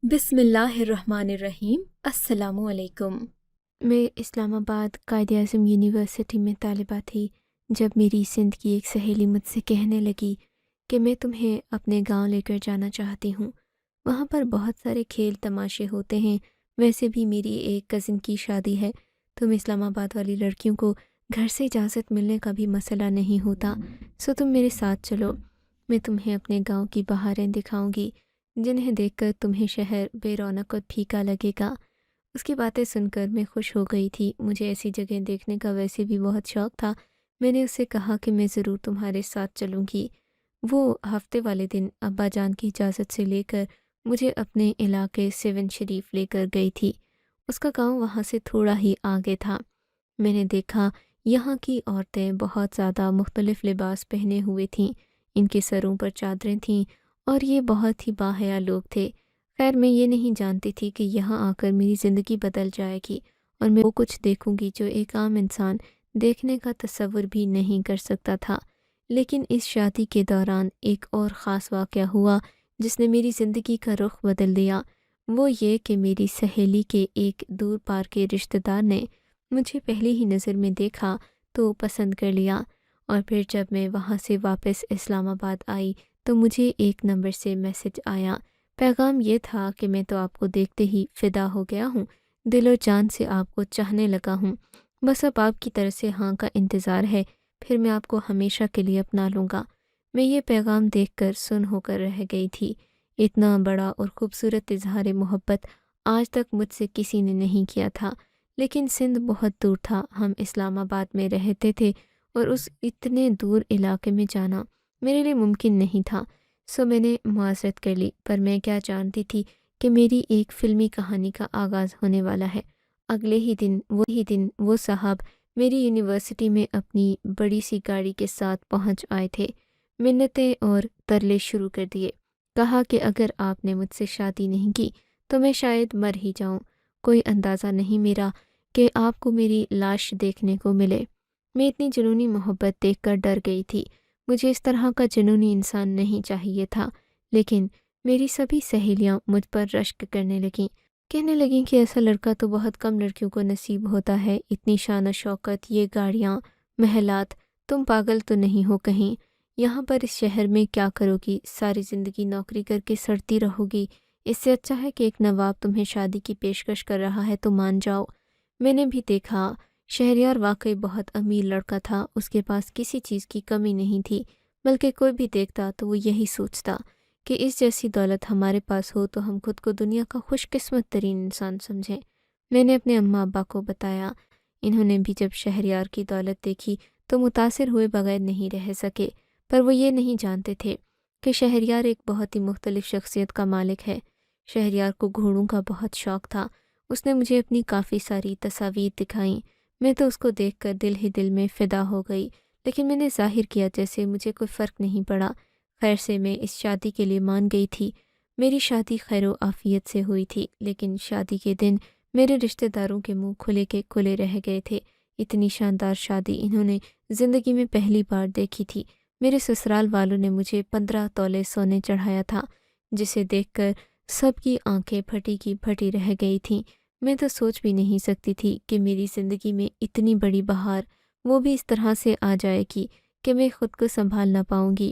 بسم اللہ الرحمن الرحیم۔ السلام علیکم۔ میں اسلام آباد قائد اعظم یونیورسٹی میں طالبہ تھی جب میری سندھ کی ایک سہیلی مجھ سے کہنے لگی کہ میں تمہیں اپنے گاؤں لے کر جانا چاہتی ہوں، وہاں پر بہت سارے کھیل تماشے ہوتے ہیں، ویسے بھی میری ایک کزن کی شادی ہے، تم اسلام آباد والی لڑکیوں کو گھر سے اجازت ملنے کا بھی مسئلہ نہیں ہوتا، سو تم میرے ساتھ چلو، میں تمہیں اپنے گاؤں کی بہاریں دکھاؤں گی جنہیں دیکھ کر تمہیں شہر بے رونق اور پھیکا لگے گا۔ اس کی باتیں سن کر میں خوش ہو گئی تھی، مجھے ایسی جگہیں دیکھنے کا ویسے بھی بہت شوق تھا۔ میں نے اس سے کہا کہ میں ضرور تمہارے ساتھ چلوں گی۔ وہ ہفتے والے دن ابا جان کی اجازت سے لے کر مجھے اپنے علاقے سیون شریف لے کر گئی تھی۔ اس کا گاؤں وہاں سے تھوڑا ہی آگے تھا۔ میں نے دیکھا یہاں کی عورتیں بہت زیادہ مختلف لباس پہنے ہوئے تھیں، ان کے سروں پر چادریں تھیں اور یہ بہت ہی باحیا لوگ تھے۔ خیر میں یہ نہیں جانتی تھی کہ یہاں آ کر میری زندگی بدل جائے گی اور میں وہ کچھ دیکھوں گی جو ایک عام انسان دیکھنے کا تصور بھی نہیں کر سکتا تھا۔ لیکن اس شادی کے دوران ایک اور خاص واقعہ ہوا جس نے میری زندگی کا رخ بدل دیا۔ وہ یہ کہ میری سہیلی کے ایک دور پار کے رشتہ دار نے مجھے پہلی ہی نظر میں دیکھا تو پسند کر لیا، اور پھر جب میں وہاں سے واپس اسلام آباد آئی تو مجھے ایک نمبر سے میسج آیا۔ پیغام یہ تھا کہ میں تو آپ کو دیکھتے ہی فدا ہو گیا ہوں، دل و جان سے آپ کو چاہنے لگا ہوں، بس اب آپ کی طرف سے ہاں کا انتظار ہے، پھر میں آپ کو ہمیشہ کے لیے اپنا لوں گا۔ میں یہ پیغام دیکھ کر سن ہو کر رہ گئی تھی۔ اتنا بڑا اور خوبصورت اظہار محبت آج تک مجھ سے کسی نے نہیں کیا تھا، لیکن سندھ بہت دور تھا، ہم اسلام آباد میں رہتے تھے اور اس اتنے دور علاقے میں جانا میرے لیے ممکن نہیں تھا، سو میں نے معذرت کر لی، پر میں کیا جانتی تھی کہ میری ایک فلمی کہانی کا آغاز ہونے والا ہے۔ اگلے ہی دن وہ صاحب میری یونیورسٹی میں اپنی بڑی سی گاڑی کے ساتھ پہنچ آئے تھے، منتیں اور ترلے شروع کر دیے، کہا کہ اگر آپ نے مجھ سے شادی نہیں کی تو میں شاید مر ہی جاؤں، کوئی اندازہ نہیں میرا کہ آپ کو میری لاش دیکھنے کو ملے۔ میں اتنی جنونی محبت دیکھ کر ڈر گئی تھی، مجھے اس طرح کا جنونی انسان نہیں چاہیے تھا، لیکن میری سبھی سہیلیاں مجھ پر رشک کرنے لگیں، کہنے لگیں کہ ایسا لڑکا تو بہت کم لڑکیوں کو نصیب ہوتا ہے، اتنی شان و شوکت، یہ گاڑیاں، محلات، تم پاگل تو نہیں ہو کہیں؟ یہاں پر اس شہر میں کیا کرو گی؟ ساری زندگی نوکری کر کے سڑتی رہو گی، اس سے اچھا ہے کہ ایک نواب تمہیں شادی کی پیشکش کر رہا ہے تو مان جاؤ۔ میں نے بھی دیکھا شہریار واقعی بہت امیر لڑکا تھا، اس کے پاس کسی چیز کی کمی نہیں تھی، بلکہ کوئی بھی دیکھتا تو وہ یہی سوچتا کہ اس جیسی دولت ہمارے پاس ہو تو ہم خود کو دنیا کا خوش قسمت ترین انسان سمجھیں۔ میں نے اپنے اماں ابا کو بتایا، انہوں نے بھی جب شہریار کی دولت دیکھی تو متاثر ہوئے بغیر نہیں رہ سکے، پر وہ یہ نہیں جانتے تھے کہ شہریار ایک بہت ہی مختلف شخصیت کا مالک ہے۔ شہریار کو گھوڑوں کا بہت شوق تھا، اس نے مجھے اپنی کافی ساری تصاویر دکھائیں، میں تو اس کو دیکھ کر دل ہی دل میں فدا ہو گئی، لیکن میں نے ظاہر کیا جیسے مجھے کوئی فرق نہیں پڑا۔ خیر سے میں اس شادی کے لیے مان گئی تھی۔ میری شادی خیر و عافیت سے ہوئی تھی، لیکن شادی کے دن میرے رشتہ داروں کے منہ کھلے کے کھلے رہ گئے تھے۔ اتنی شاندار شادی انہوں نے زندگی میں پہلی بار دیکھی تھی۔ میرے سسرال والوں نے مجھے 15 تولے سونے چڑھایا تھا، جسے دیکھ کر سب کی آنکھیں پھٹی کی پھٹی رہ گئی تھیں۔ میں تو سوچ بھی نہیں سکتی تھی کہ میری زندگی میں اتنی بڑی بہار وہ بھی اس طرح سے آ جائے گی کہ میں خود کو سنبھال نہ پاؤں گی۔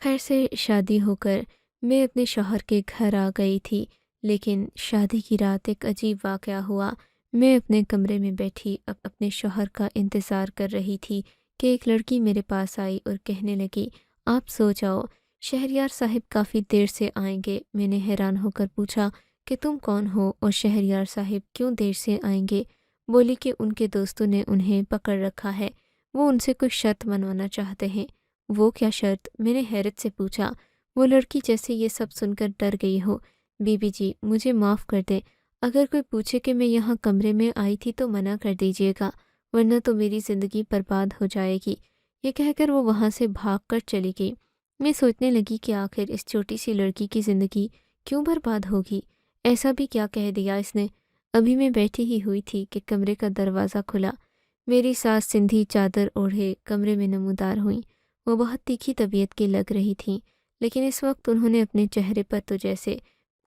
خیر سے شادی ہو کر میں اپنے شوہر کے گھر آ گئی تھی، لیکن شادی کی رات ایک عجیب واقعہ ہوا۔ میں اپنے کمرے میں بیٹھی اپنے شوہر کا انتظار کر رہی تھی کہ ایک لڑکی میرے پاس آئی اور کہنے لگی، آپ سو جاؤ، شہریار صاحب کافی دیر سے آئیں گے۔ میں نے حیران ہو کر پوچھا کہ تم کون ہو اور شہریار صاحب کیوں دیر سے آئیں گے؟ بولی کہ ان کے دوستوں نے انہیں پکڑ رکھا ہے، وہ ان سے کوئی شرط منوانا چاہتے ہیں۔ وہ کیا شرط؟ میں نے حیرت سے پوچھا۔ وہ لڑکی جیسے یہ سب سن کر ڈر گئی ہو۔ بی بی جی مجھے معاف کر دیں، اگر کوئی پوچھے کہ میں یہاں کمرے میں آئی تھی تو منع کر دیجیے گا، ورنہ تو میری زندگی برباد ہو جائے گی۔ یہ کہہ کر وہ وہاں سے بھاگ کر چلی گئی۔ میں سوچنے لگی کہ آخر اس چھوٹی سی لڑکی کی زندگی کیوں برباد ہوگی؟ ایسا بھی کیا کہہ دیا اس نے؟ ابھی میں بیٹھی ہی ہوئی تھی کہ کمرے کا دروازہ کھلا۔ میری ساس سندھی چادر اوڑھے کمرے میں نمودار ہوئیں۔ وہ بہت تیکھی طبیعت کی لگ رہی تھیں، لیکن اس وقت انہوں نے اپنے چہرے پر تو جیسے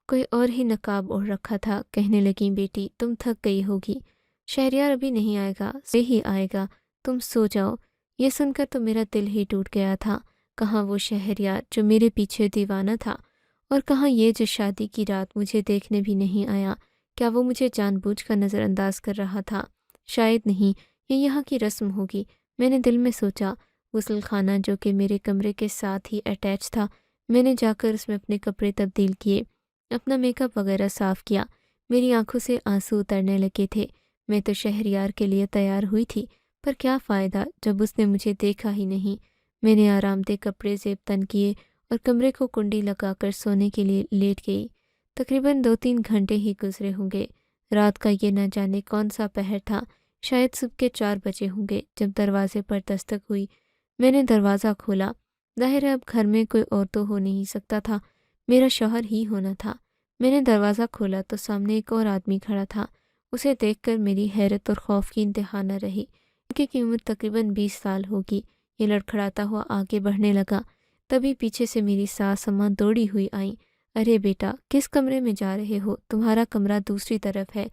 کوئی اور ہی نقاب اوڑھ رکھا تھا۔ کہنے لگیں بیٹی تم تھک گئی ہوگی، شہریار ابھی نہیں آئے گا، سے ہی آئے گا، تم سو جاؤ۔ یہ سن کر تو میرا دل ہی ٹوٹ گیا تھا۔ کہاں وہ شہریار جو میرے پیچھے دیوانہ تھا، اور کہاں یہ جو شادی کی رات مجھے دیکھنے بھی نہیں آیا۔ کیا وہ مجھے جان بوجھ کر نظر انداز کر رہا تھا؟ شاید نہیں، یہ یہاں کی رسم ہوگی۔ میں نے دل میں سوچا۔ غسل خانہ جو کہ میرے کمرے کے ساتھ ہی اٹیچ تھا، میں نے جا کر اس میں اپنے کپڑے تبدیل کیے، اپنا میک اپ وغیرہ صاف کیا۔ میری آنکھوں سے آنسو اترنے لگے تھے۔ میں تو شہریار کے لیے تیار ہوئی تھی، پر کیا فائدہ جب اس نے مجھے دیکھا ہی نہیں۔ میں نے آرام دہ کپڑے زیب تن کیے اور کمرے کو کنڈی لگا کر سونے کے لیے لیٹ گئی۔ تقریباً 2-3 گھنٹے ہی گزرے ہوں گے۔ رات کا یہ نہ جانے کون سا پہر تھا، شاید صبح کے 4 بجے ہوں گے جب دروازے پر دستک ہوئی۔ میں نے دروازہ کھولا۔ ظاہر ہے اب گھر میں کوئی اور تو ہو نہیں سکتا تھا، میرا شوہر ہی ہونا تھا۔ میں نے دروازہ کھولا تو سامنے ایک اور آدمی کھڑا تھا۔ اسے دیکھ کر میری حیرت اور خوف کی انتہا نہ رہی۔ لڑکے کی عمر تقریباً 20 سال ہوگی۔ یہ لڑکھڑاتا ہوا آگے بڑھنے لگا۔ تبھی پیچھے سے میری ساس اماں دوڑی ہوئی آئیں۔ ارے بیٹا کس کمرے میں جا رہے ہو؟ تمہارا کمرہ دوسری طرف ہے۔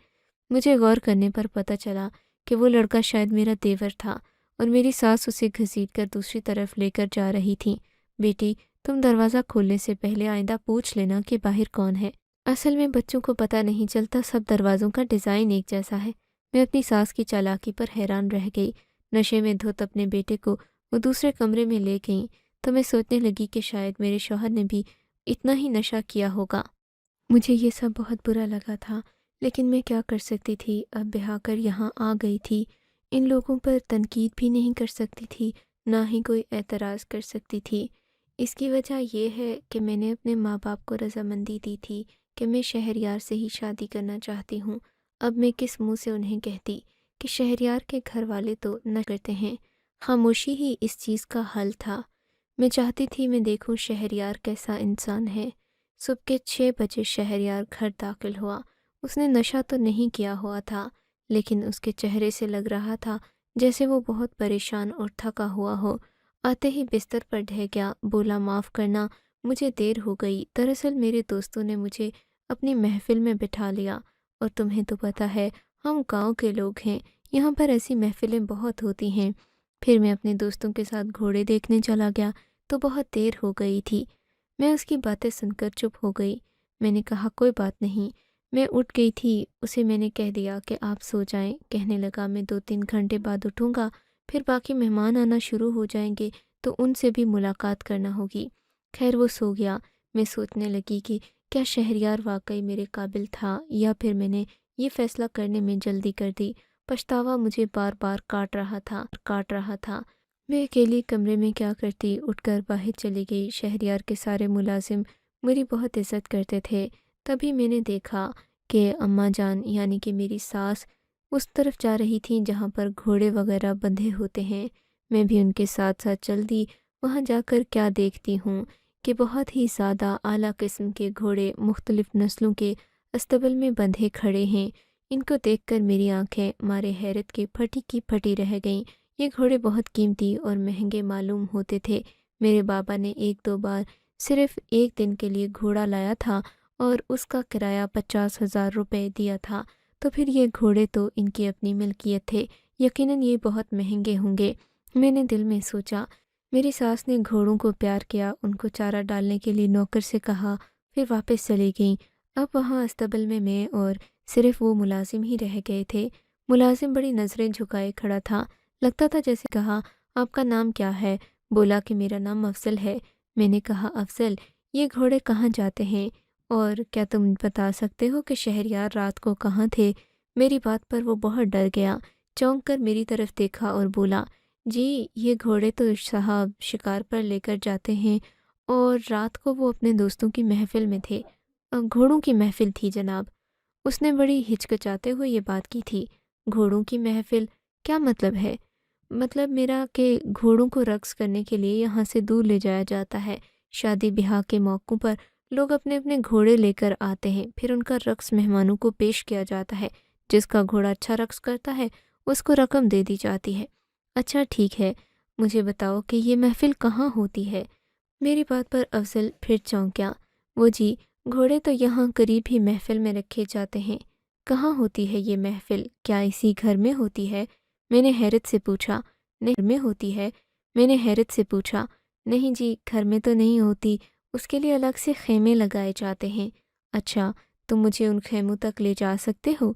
مجھے غور کرنے پر پتہ چلا کہ وہ لڑکا شاید میرا دیور تھا، اور میری ساس اسے گھسیٹ کر دوسری طرف لے کر جا رہی تھیں۔ بیٹی تم دروازہ کھولنے سے پہلے آئندہ پوچھ لینا کہ باہر کون ہے۔ اصل میں بچوں کو پتہ نہیں چلتا، سب دروازوں کا ڈیزائن ایک جیسا ہے۔ میں اپنی ساس کی چالاکی پر حیران رہ گئی۔ نشے میں دھت اپنے بیٹے کو وہ دوسرے کمرے میں لے گئیں تو میں سوچنے لگی کہ شاید میرے شوہر نے بھی اتنا ہی نشہ کیا ہوگا۔ مجھے یہ سب بہت برا لگا تھا، لیکن میں کیا کر سکتی تھی؟ اب بہا کر یہاں آ گئی تھی، ان لوگوں پر تنقید بھی نہیں کر سکتی تھی، نہ ہی کوئی اعتراض کر سکتی تھی۔ اس کی وجہ یہ ہے کہ میں نے اپنے ماں باپ کو رضامندی دی تھی کہ میں شہریار سے ہی شادی کرنا چاہتی ہوں۔ اب میں کس منہ سے انہیں کہتی کہ شہریار کے گھر والے تو نہ کرتے ہیں؟ خاموشی ہی اس چیز کا حل تھا۔ میں چاہتی تھی میں دیکھوں شہریار کیسا انسان ہے۔ صبح کے 6 بجے شہریار گھر داخل ہوا۔ اس نے نشہ تو نہیں کیا ہوا تھا، لیکن اس کے چہرے سے لگ رہا تھا جیسے وہ بہت پریشان اور تھکا ہوا ہو۔ آتے ہی بستر پر ڈھہ گیا، بولا معاف کرنا مجھے دیر ہو گئی، دراصل میرے دوستوں نے مجھے اپنی محفل میں بٹھا لیا، اور تمہیں تو پتہ ہے ہم گاؤں کے لوگ ہیں، یہاں پر ایسی محفلیں بہت ہوتی ہیں۔ پھر میں اپنے دوستوں کے ساتھ گھوڑے دیکھنے چلا گیا تو بہت دیر ہو گئی تھی۔ میں اس کی باتیں سن کر چپ ہو گئی۔ میں نے کہا کوئی بات نہیں۔ میں اٹھ گئی تھی، اسے میں نے کہہ دیا کہ آپ سو جائیں۔ کہنے لگا میں 2-3 گھنٹے بعد اٹھوں گا، پھر باقی مہمان آنا شروع ہو جائیں گے تو ان سے بھی ملاقات کرنا ہوگی۔ خیر وہ سو گیا۔ میں سوچنے لگی کہ کیا شہریار واقعی میرے قابل تھا، یا پھر میں نے یہ فیصلہ کرنے میں جلدی کر دی۔ پچھتاوا مجھے بار بار کاٹ رہا تھا۔ میں اکیلی کمرے میں کیا کرتی؟ اٹھ کر باہر چلی گئی۔ شہریار کے سارے ملازم میری بہت عزت کرتے تھے۔ تبھی میں نے دیکھا کہ اماں جان یعنی کہ میری ساس اس طرف جا رہی تھیں جہاں پر گھوڑے وغیرہ بندھے ہوتے ہیں۔ میں بھی ان کے ساتھ ساتھ چل دی۔ وہاں جا کر کیا دیکھتی ہوں کہ بہت ہی زیادہ اعلیٰ قسم کے گھوڑے مختلف نسلوں کے استبل میں بندھے کھڑے ہیں۔ ان کو دیکھ کر میری آنکھیں مارے حیرت کے پھٹی کی پھٹی رہ گئیں۔ یہ گھوڑے بہت قیمتی اور مہنگے معلوم ہوتے تھے۔ میرے بابا نے 1-2 بار صرف ایک دن کے لیے گھوڑا لایا تھا اور اس کا کرایہ 50,000 روپے دیا تھا، تو پھر یہ گھوڑے تو ان کی اپنی ملکیت تھے، یقیناً یہ بہت مہنگے ہوں گے۔ میں نے دل میں سوچا۔ میری ساس نے گھوڑوں کو پیار کیا، ان کو چارہ ڈالنے کے لیے نوکر سے کہا، پھر واپس چلی گئیں۔ اب وہاں استبل میں اور صرف وہ ملازم ہی رہ گئے تھے۔ ملازم بڑی نظریں جھکائے کھڑا تھا، لگتا تھا جیسے کہا آپ کا نام کیا ہے؟ بولا کہ میرا نام افضل ہے۔ میں نے کہا افضل یہ گھوڑے کہاں جاتے ہیں، اور کیا تم بتا سکتے ہو کہ شہریار رات کو کہاں تھے؟ میری بات پر وہ بہت ڈر گیا، چونک کر میری طرف دیکھا اور بولا جی یہ گھوڑے تو صاحب شکار پر لے کر جاتے ہیں، اور رات کو وہ اپنے دوستوں کی محفل میں تھے۔ گھوڑوں کی محفل تھی جناب۔ اس نے بڑی ہچکچاتے ہوئے یہ بات کی تھی۔ گھوڑوں کی محفل کیا مطلب ہے؟ مطلب میرا کہ گھوڑوں کو رقص کرنے کے لیے یہاں سے دور لے جایا جاتا ہے۔ شادی بیاہ کے موقعوں پر لوگ اپنے اپنے گھوڑے لے کر آتے ہیں، پھر ان کا رقص مہمانوں کو پیش کیا جاتا ہے۔ جس کا گھوڑا اچھا رقص کرتا ہے اس کو رقم دے دی جاتی ہے۔ اچھا ٹھیک ہے، مجھے بتاؤ کہ یہ محفل کہاں ہوتی ہے؟ میری بات پر افضل پھر چونک گیا۔ وہ جی گھوڑے تو یہاں قریب ہی محفل میں رکھے جاتے ہیں۔ کہاں ہوتی ہے یہ محفل؟ کیا اسی گھر میں ہوتی ہے؟ میں نے حیرت سے پوچھا۔ نہیں، گھر میں ہوتی ہے؟ میں نے حیرت سے پوچھا۔ نہیں جی، گھر میں تو نہیں ہوتی، اس کے لیے الگ سے خیمے لگائے جاتے ہیں۔ اچھا، تم مجھے ان خیموں تک لے جا سکتے ہو؟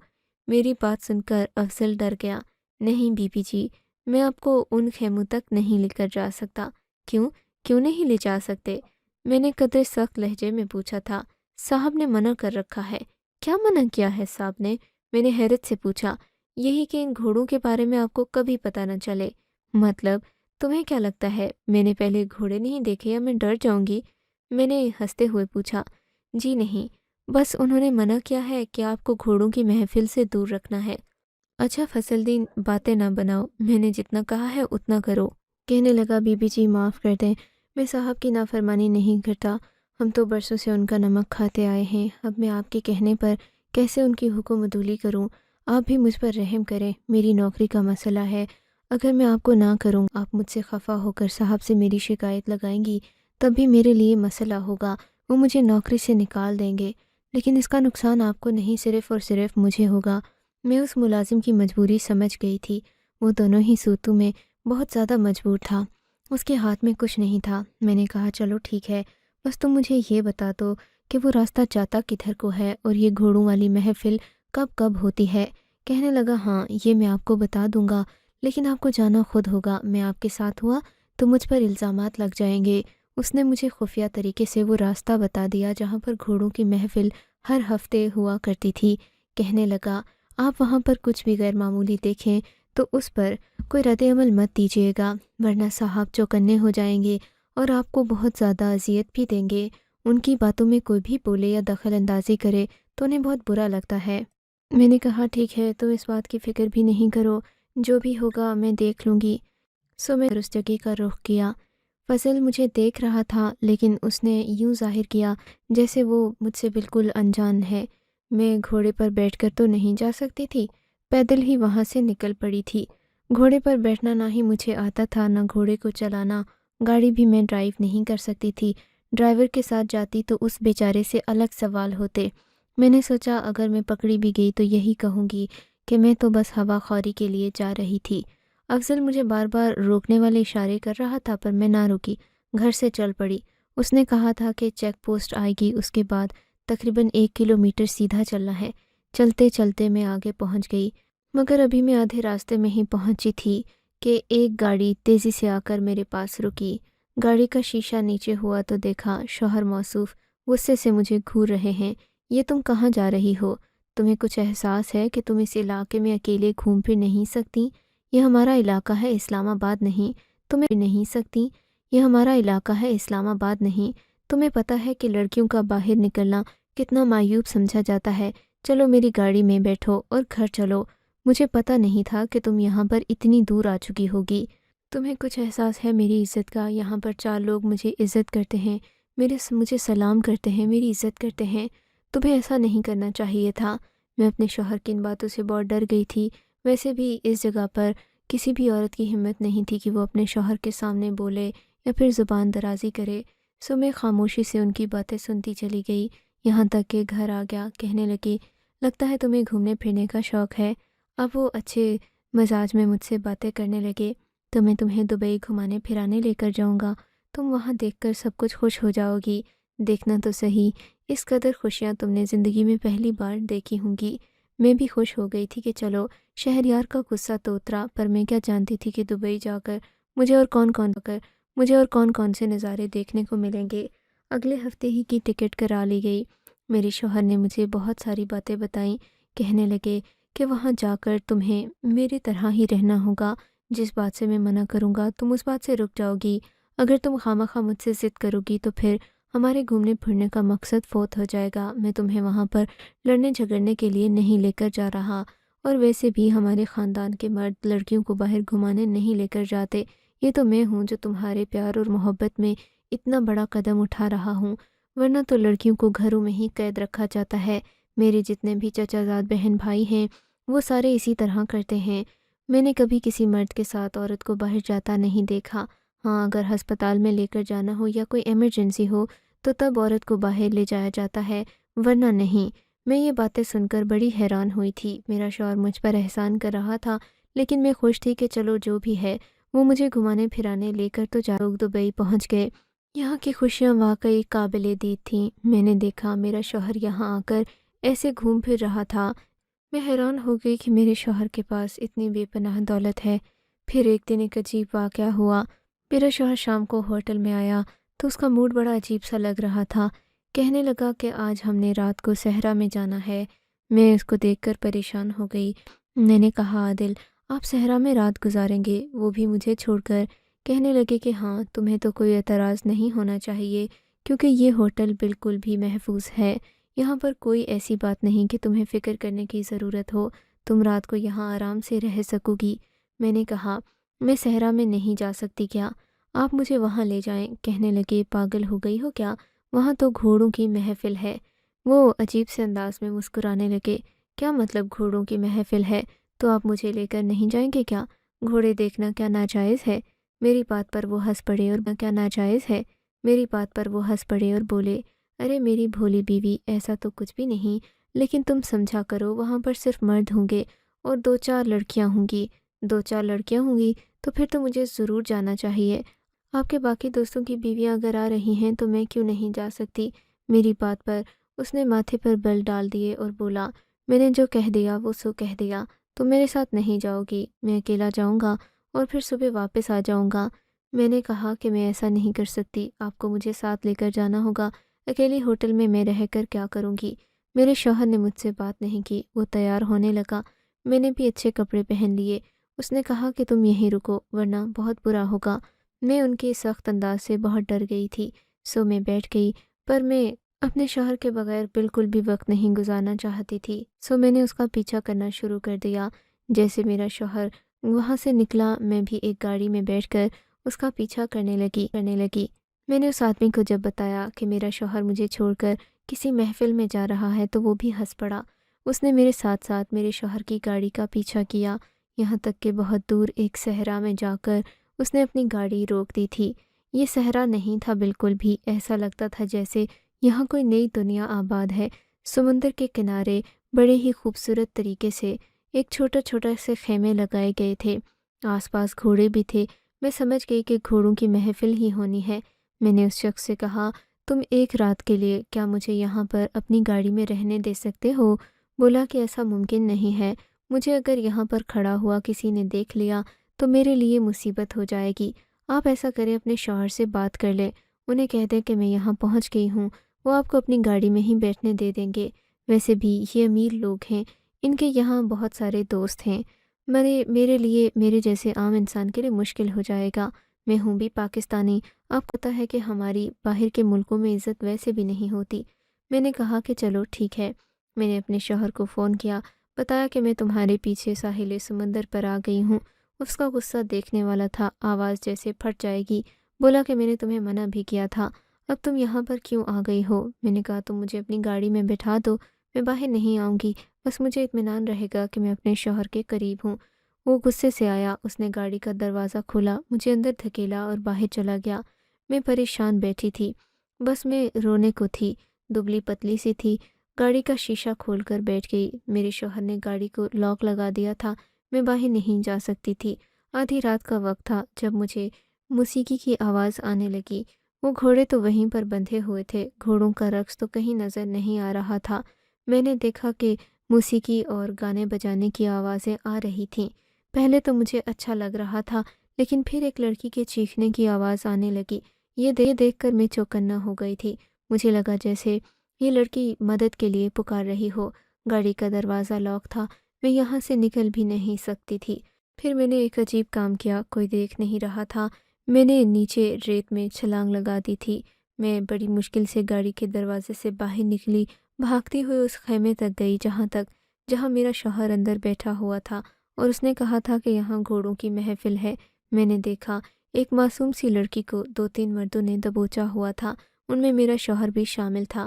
میری بات سن کر افضل ڈر گیا۔ نہیں بی بی جی، میں آپ کو ان خیموں تک نہیں لے کر جا سکتا۔ کیوں نہیں لے جا سکتے؟ میں نے قدرے سخت لہجے میں پوچھا تھا۔ صاحب نے منع کر رکھا ہے۔ کیا منع کیا ہے صاحب نے؟ میں نے حیرت سے پوچھا۔ یہی کہ ان گھوڑوں کے بارے میں آپ کو کبھی پتہ نہ چلے۔ مطلب تمہیں کیا لگتا ہے میں نے پہلے گھوڑے نہیں دیکھے یا میں ڈر جاؤں گی؟ میں نے ہنستے ہوئے پوچھا۔ جی نہیں، بس انہوں نے منع کیا ہے کہ آپ کو گھوڑوں کی محفل سے دور رکھنا ہے۔ اچھا فصل دین، باتیں نہ بناؤ، میں نے جتنا کہا ہے اتنا کرو۔ کہنے لگا بی بی جی معاف کر دیں، میں صاحب کی نافرمانی نہیں کرتا، ہم تو برسوں سے ان کا نمک کھاتے آئے ہیں، اب میں آپ کے کہنے پر کیسے ان کی حکم عدولی کروں؟ آپ بھی مجھ پر رحم کریں، میری نوکری کا مسئلہ ہے، اگر میں آپ کو نہ کروں آپ مجھ سے خفا ہو کر صاحب سے میری شکایت لگائیں گی، تب بھی میرے لیے مسئلہ ہوگا، وہ مجھے نوکری سے نکال دیں گے، لیکن اس کا نقصان آپ کو نہیں، صرف اور صرف مجھے ہوگا۔ میں اس ملازم کی مجبوری سمجھ گئی تھی، وہ دونوں ہی صورتوں میں بہت زیادہ مجبور تھا، اس کے ہاتھ میں کچھ نہیں تھا۔ میں نے کہا چلو ٹھیک ہے، بس تم مجھے یہ بتا دو کہ وہ راستہ جاتا کدھر کو ہے اور یہ گھوڑوں والی محفل کب ہوتی ہے؟ کہنے لگا ہاں یہ میں آپ کو بتا دوں گا، لیکن آپ کو جانا خود ہوگا، میں آپ کے ساتھ ہوا تو مجھ پر الزامات لگ جائیں گے۔ اس نے مجھے خفیہ طریقے سے وہ راستہ بتا دیا جہاں پر گھوڑوں کی محفل ہر ہفتے ہوا کرتی تھی۔ کہنے لگا آپ وہاں پر کچھ بھی غیر معمولی دیکھیں تو اس پر کوئی رد عمل مت دیجیے گا، ورنہ صاحب چوکنے ہو جائیں گے اور آپ کو بہت زیادہ اذیت بھی دیں گے۔ ان کی باتوں میں کوئی بھی بولے یا دخل اندازی کرے تو انہیں بہت برا لگتا ہے۔ میں نے کہا ٹھیک ہے، تم اس بات کی فکر بھی نہیں کرو، جو بھی ہوگا میں دیکھ لوں گی۔ سو میں اس جگہ کا رخ کیا۔ فضل مجھے دیکھ رہا تھا لیکن اس نے یوں ظاہر کیا جیسے وہ مجھ سے بالکل انجان ہے۔ میں گھوڑے پر بیٹھ کر تو نہیں جا سکتی تھی، پیدل ہی وہاں سے نکل پڑی تھی۔ گھوڑے پر بیٹھنا نہ ہی مجھے آتا تھا نہ گھوڑے کو چلانا، گاڑی بھی میں ڈرائیو نہیں کر سکتی تھی، ڈرائیور کے ساتھ جاتی تو اس بیچارے سے الگ سوال ہوتے۔ میں نے سوچا اگر میں پکڑی بھی گئی تو یہی کہوں گی کہ میں تو بس ہوا خوری کے لیے جا رہی تھی۔ افضل مجھے بار بار روکنے والے اشارے کر رہا تھا پر میں نہ رکی، گھر سے چل پڑی۔ اس نے کہا تھا کہ چیک پوسٹ آئے گی، اس کے بعد تقریباً 1 کلومیٹر سیدھا چلنا ہے۔ چلتے چلتے میں آگے پہنچ گئی، مگر ابھی میں آدھے راستے میں ہی پہنچی تھی کہ ایک گاڑی تیزی سے آ کر میرے پاس رکی۔ گاڑی کا شیشہ نیچے ہوا تو دیکھا شوہر موصوف غصے سے مجھے گھور رہے ہیں۔ یہ تم کہاں جا رہی ہو؟ تمہیں کچھ احساس ہے کہ تم اس علاقے میں اکیلے گھوم پھر نہیں سکتی؟ یہ ہمارا علاقہ ہے، اسلام آباد نہیں، تمہیں نہیں سکتی؟ یہ ہمارا علاقہ ہے، اسلام آباد نہیں، تمہیں پتہ ہے کہ لڑکیوں کا باہر نکلنا کتنا معیوب سمجھا جاتا ہے، چلو میری گاڑی میں بیٹھو اور گھر چلو، مجھے پتہ نہیں تھا کہ تم یہاں پر اتنی دور آ چکی ہوگی۔ تمہیں کچھ احساس ہے میری عزت کا؟ یہاں پر 4 لوگ مجھے عزت کرتے ہیں، مجھے سلام کرتے ہیں، میری عزت کرتے ہیں، تمہیں ایسا نہیں کرنا چاہیے تھا۔ میں اپنے شوہر کی ان باتوں سے بہت ڈر گئی تھی، ویسے بھی اس جگہ پر کسی بھی عورت کی ہمت نہیں تھی کہ وہ اپنے شوہر کے سامنے بولے یا پھر زبان درازی کرے، سو میں خاموشی سے ان کی باتیں سنتی چلی گئی، یہاں تک کہ گھر آ گیا۔ کہنے لگی لگتا ہے تمہیں گھومنے پھرنے کا شوق ہے۔ اب وہ اچھے مزاج میں مجھ سے باتیں کرنے لگے، تو میں تمہیں دبئی گھمانے پھرانے لے کر جاؤں گا، تم وہاں دیکھ کر سب کچھ خوش ہو جاؤ گی، دیکھنا تو صحیح، اس قدر خوشیاں تم نے زندگی میں پہلی بار دیکھی ہوں گی۔ میں بھی خوش ہو گئی تھی کہ چلو، شہریار کا غصہ تو اترا، پر میں کیا جانتی تھی کہ دبئی جا کر مجھے اور کون کون سے نظارے دیکھنے کو ملیں گے۔ اگلے ہفتے ہی کی ٹکٹ کرا لی گئی۔ میرے شوہر نے مجھے بہت ساری باتیں بتائیں، کہنے لگے کہ وہاں جا کر تمہیں میری طرح ہی رہنا ہوگا، جس بات سے میں منع کروں گا تم اس بات سے رک جاؤ گی، اگر تم خواہ مجھ سے ضد کرو گی تو پھر ہمارے گھومنے پھرنے کا مقصد فوت ہو جائے گا، میں تمہیں وہاں پر لڑنے جھگڑنے کے لیے نہیں لے کر جا رہا، اور ویسے بھی ہمارے خاندان کے مرد لڑکیوں کو باہر گھمانے نہیں لے کر جاتے، یہ تو میں ہوں جو تمہارے پیار اور محبت میں اتنا بڑا قدم اٹھا رہا ہوں، ورنہ تو لڑکیوں کو گھروں میں ہی قید رکھا جاتا ہے۔ میرے جتنے بھی چچا زاد بہن بھائی ہیں وہ سارے اسی طرح کرتے ہیں، میں نے کبھی کسی مرد کے ساتھ عورت کو باہر جاتا نہیں دیکھا۔ ہاں اگر ہسپتال میں لے کر جانا ہو یا کوئی ایمرجنسی ہو تو تب عورت کو باہر لے جایا جاتا ہے، ورنہ نہیں۔ میں یہ باتیں سن کر بڑی حیران ہوئی تھی۔ میرا شوہر مجھ پر احسان کر رہا تھا، لیکن میں خوش تھی کہ چلو جو بھی ہے وہ مجھے گھمانے پھرانے لے کر تو لوگ دبئی پہنچ گئے۔ یہاں کی خوشیاں واقعی قابل دید تھیں۔ میں نے دیکھا میرا شوہر یہاں آ کر ایسے گھوم پھر رہا تھا۔ میں حیران ہو گئی کہ میرے شوہر کے پاس اتنی بے پناہ دولت ہے۔ پھر ایک دن ایک عجیب واقعہ ہوا۔ میرا شوہر شام کو ہوٹل میں آیا تو اس کا موڈ بڑا عجیب سا لگ رہا تھا۔ کہنے لگا کہ آج ہم نے رات کو صحرا میں جانا ہے۔ میں اس کو دیکھ کر پریشان ہو گئی۔ میں نے کہا عادل آپ صحرا میں رات گزاریں گے، وہ بھی مجھے چھوڑ کر؟ کہنے لگے کہ ہاں تمہیں تو کوئی اعتراض نہیں ہونا چاہیے کیونکہ یہ ہوٹل بالکل بھی محفوظ ہے۔ یہاں پر کوئی ایسی بات نہیں کہ تمہیں فکر کرنے کی ضرورت ہو، تم رات کو یہاں آرام سے رہ سکو گی۔ میں نے کہا میں صحرا میں نہیں جا سکتی کیا؟ آپ مجھے وہاں لے جائیں۔ کہنے لگے پاگل ہو گئی ہو کیا؟ وہاں تو گھوڑوں کی محفل ہے۔ وہ عجیب سے انداز میں مسکرانے لگے۔ کیا مطلب گھوڑوں کی محفل ہے؟ تو آپ مجھے لے کر نہیں جائیں گے کیا؟ گھوڑے دیکھنا کیا ناجائز ہے؟ میری بات پر وہ ہنس پڑے اور کیا ناجائز ہے؟ میری بات پر وہ ہنس پڑے اور بولے ارے میری بھولی بیوی ایسا تو کچھ بھی نہیں، لیکن تم سمجھا کرو وہاں پر صرف مرد ہوں گے اور 2-4 لڑکیاں ہوں گی۔ 2-4 لڑکیاں ہوں گی تو پھر تو مجھے ضرور جانا چاہیے۔ آپ کے باقی دوستوں کی بیویاں اگر آ رہی ہیں تو میں کیوں نہیں جا سکتی؟ میری بات پر اس نے ماتھے پر بل ڈال دیے اور بولا میں نے جو کہہ دیا وہ سو کہہ دیا، تم میرے ساتھ نہیں جاؤ گی، میں اکیلا جاؤں گا اور پھر صبح واپس آ جاؤں گا۔ میں نے کہا کہ میں ایسا نہیں کر سکتی، آپ کو مجھے ساتھ لے کر جانا ہوگا، اکیلی ہوٹل میں رہ کر کیا کروں گی؟ میرے شوہر نے مجھ سے بات نہیں کی، وہ تیار ہونے لگا۔ میں نے بھی اچھے کپڑے پہن لیے۔ اس نے کہا کہ تم یہیں رکو ورنہ بہت برا ہوگا۔ میں ان کے سخت انداز سے بہت ڈر گئی تھی، سو میں بیٹھ گئی، پر میں اپنے شوہر کے بغیر بالکل بھی وقت نہیں گزارنا چاہتی تھی، سو میں نے اس کا پیچھا کرنا شروع کر دیا۔ جیسے میرا شوہر وہاں سے نکلا میں بھی ایک گاڑی میں بیٹھ کر اس کا پیچھا کرنے لگی۔ میں نے اس آدمی کو جب بتایا کہ میرا شوہر مجھے چھوڑ کر کسی محفل میں جا رہا ہے تو وہ بھی ہنس پڑا۔ اس نے میرے ساتھ ساتھ میرے شوہر کی گاڑی کا پیچھا کیا، یہاں تک کہ بہت دور ایک صحرا میں جا کر اس نے اپنی گاڑی روک دی تھی۔ یہ صحرا نہیں تھا بالکل بھی، ایسا لگتا تھا جیسے یہاں کوئی نئی دنیا آباد ہے۔ سمندر کے کنارے بڑے ہی خوبصورت طریقے سے ایک چھوٹا سے خیمے لگائے گئے تھے، آس پاس گھوڑے بھی تھے۔ میں سمجھ گئی کہ گھوڑوں کی محفل ہی ہونی ہے۔ میں نے اس شخص سے کہا تم ایک رات کے لیے کیا مجھے یہاں پر اپنی گاڑی میں رہنے دے سکتے ہو؟ بولا کہ ایسا ممکن نہیں ہے، مجھے اگر یہاں پر کھڑا ہوا کسی نے دیکھ لیا تو میرے لیے مصیبت ہو جائے گی۔ آپ ایسا کریں اپنے شوہر سے بات کر لیں، انہیں کہہ دیں کہ میں یہاں پہنچ گئی ہوں، وہ آپ کو اپنی گاڑی میں ہی بیٹھنے دے دیں گے۔ ویسے بھی یہ امیر لوگ ہیں، ان کے یہاں بہت سارے دوست ہیں، میرے لیے میرے جیسے عام انسان کے لیے مشکل ہو جائے گا۔ میں ہوں بھی پاکستانی، آپ کو پتہ ہے کہ ہماری باہر کے ملکوں میں عزت ویسے بھی نہیں ہوتی۔ میں نے کہا کہ چلو ٹھیک ہے۔ میں نے اپنے شوہر کو فون کیا، بتایا کہ میں تمہارے پیچھے ساحل سمندر پر آ گئی ہوں۔ اس کا غصہ دیکھنے والا تھا، آواز جیسے پھٹ جائے گی۔ بولا کہ میں نے تمہیں منع بھی کیا تھا، اب تم یہاں پر کیوں آ گئی ہو؟ میں نے کہا تم مجھے اپنی گاڑی میں بٹھا دو، میں باہر نہیں آؤں گی، بس مجھے اطمینان رہے گا کہ میں اپنے شوہر کے قریب ہوں۔ وہ غصے سے آیا، اس نے گاڑی کا دروازہ کھولا، مجھے اندر دھکیلا اور باہر چلا گیا۔ میں پریشان بیٹھی تھی، بس میں رونے کو تھی، دبلی پتلی سی تھی۔ گاڑی کا شیشہ کھول کر بیٹھ گئی۔ میرے شوہر نے گاڑی کو لاک لگا دیا تھا، میں باہر نہیں جا سکتی تھی۔ آدھی رات کا وقت تھا جب مجھے موسیقی کی آواز آنے لگی۔ وہ گھوڑے تو وہیں پر بندھے ہوئے تھے، گھوڑوں کا رقص تو کہیں نظر نہیں آ رہا تھا۔ میں نے دیکھا کہ موسیقی اور گانے بجانے کی آوازیں آ رہی تھیں۔ پہلے تو مجھے اچھا لگ رہا تھا، لیکن پھر ایک لڑکی کے چیخنے کی آواز آنے لگی۔ یہ دیکھ کر میں چوکنا ہو گئی تھی۔ مجھے لگا جیسے یہ لڑکی مدد کے لیے پکار رہی ہو۔ گاڑی کا دروازہ لاک تھا، میں یہاں سے نکل بھی نہیں سکتی تھی۔ پھر میں نے ایک عجیب کام کیا، کوئی دیکھ نہیں رہا تھا، میں نے نیچے ریت میں چھلانگ لگا دی تھی۔ میں بڑی مشکل سے گاڑی کے دروازے سے باہر نکلی، بھاگتی ہوئے اس خیمے تک گئی جہاں میرا شوہر اندر بیٹھا ہوا تھا، اور اس نے کہا تھا کہ یہاں گھوڑوں کی محفل ہے۔ میں نے دیکھا ایک معصوم سی لڑکی کو 2-3 مردوں نے دبوچا ہوا تھا، ان میں میرا شوہر بھی شامل تھا۔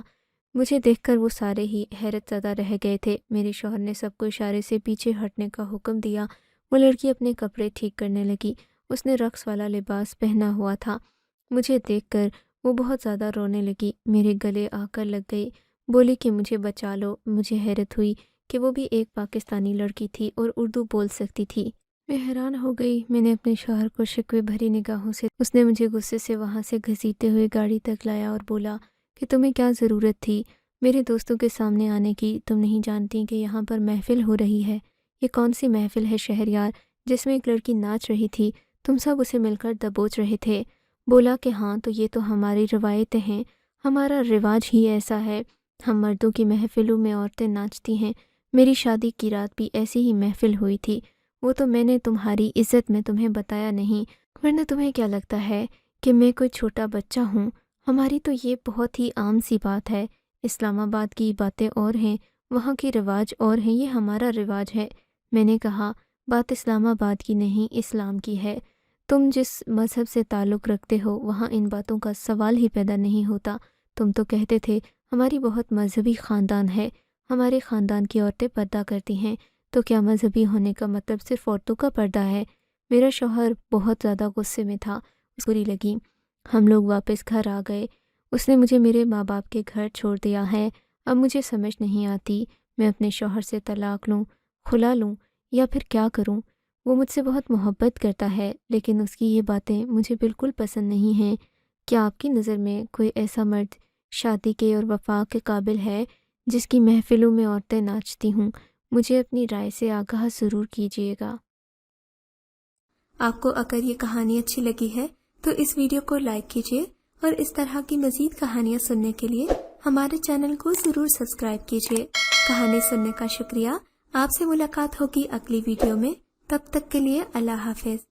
مجھے دیکھ کر وہ سارے ہی حیرت زدہ رہ گئے تھے۔ میرے شوہر نے سب کو اشارے سے پیچھے ہٹنے کا حکم دیا۔ وہ لڑکی اپنے کپڑے ٹھیک کرنے لگی، اس نے رقص والا لباس پہنا ہوا تھا۔ مجھے دیکھ کر وہ بہت زیادہ رونے لگی، میرے گلے آ کر لگ گئی، بولی کہ مجھے بچا لو۔ مجھے حیرت ہوئی کہ وہ بھی ایک پاکستانی لڑکی تھی اور اردو بول سکتی تھی۔ میں حیران ہو گئی۔ میں نے اپنے شوہر کو شکوے بھری نگاہوں سے، اس نے مجھے غصے سے وہاں سے گھسیٹتے ہوئے گاڑی تک لایا اور بولا کہ تمہیں کیا ضرورت تھی میرے دوستوں کے سامنے آنے کی؟ تم نہیں جانتی کہ یہاں پر محفل ہو رہی ہے؟ یہ کون سی محفل ہے شہریار جس میں ایک لڑکی ناچ رہی تھی؟ تم سب اسے مل کر دبوچ رہے تھے۔ بولا کہ ہاں تو یہ تو ہماری روایتیں ہیں، ہمارا رواج ہی ایسا ہے، ہم مردوں کی محفلوں میں عورتیں ناچتی ہیں۔ میری شادی کی رات بھی ایسی ہی محفل ہوئی تھی، وہ تو میں نے تمہاری عزت میں تمہیں بتایا نہیں، ورنہ تمہیں کیا لگتا ہے کہ میں کوئی چھوٹا بچہ ہوں؟ ہماری تو یہ بہت ہی عام سی بات ہے۔ اسلام آباد کی باتیں اور ہیں، وہاں کے رواج اور ہیں، یہ ہمارا رواج ہے۔ میں نے کہا بات اسلام آباد کی نہیں، اسلام کی ہے۔ تم جس مذہب سے تعلق رکھتے ہو وہاں ان باتوں کا سوال ہی پیدا نہیں ہوتا۔ تم تو کہتے تھے ہماری بہت مذہبی خاندان ہے، ہمارے خاندان کی عورتیں پردہ کرتی ہیں، تو کیا مذہبی ہونے کا مطلب صرف عورتوں کا پردہ ہے؟ میرا شوہر بہت زیادہ غصے میں تھا، اس کو بری لگی۔ ہم لوگ واپس گھر آ گئے۔ اس نے مجھے میرے ماں باپ کے گھر چھوڑ دیا ہے۔ اب مجھے سمجھ نہیں آتی میں اپنے شوہر سے طلاق لوں، خلا لوں یا پھر کیا کروں۔ وہ مجھ سے بہت محبت کرتا ہے، لیکن اس کی یہ باتیں مجھے بالکل پسند نہیں ہیں۔ کیا آپ کی نظر میں کوئی ایسا مرد شادی کے اور وفا کے قابل ہے جس کی محفلوں میں عورتیں ناچتی ہوں؟ مجھے اپنی رائے سے آگاہ ضرور کیجیے گا۔ آپ کو اگر یہ کہانی اچھی لگی ہے تو اس ویڈیو کو لائک کیجیے اور اس طرح کی مزید کہانیاں سننے کے لیے ہمارے چینل کو ضرور سبسکرائب کیجیے۔ کہانی سننے کا شکریہ۔ آپ سے ملاقات ہوگی اگلی ویڈیو میں، تب تک کے لیے اللہ حافظ۔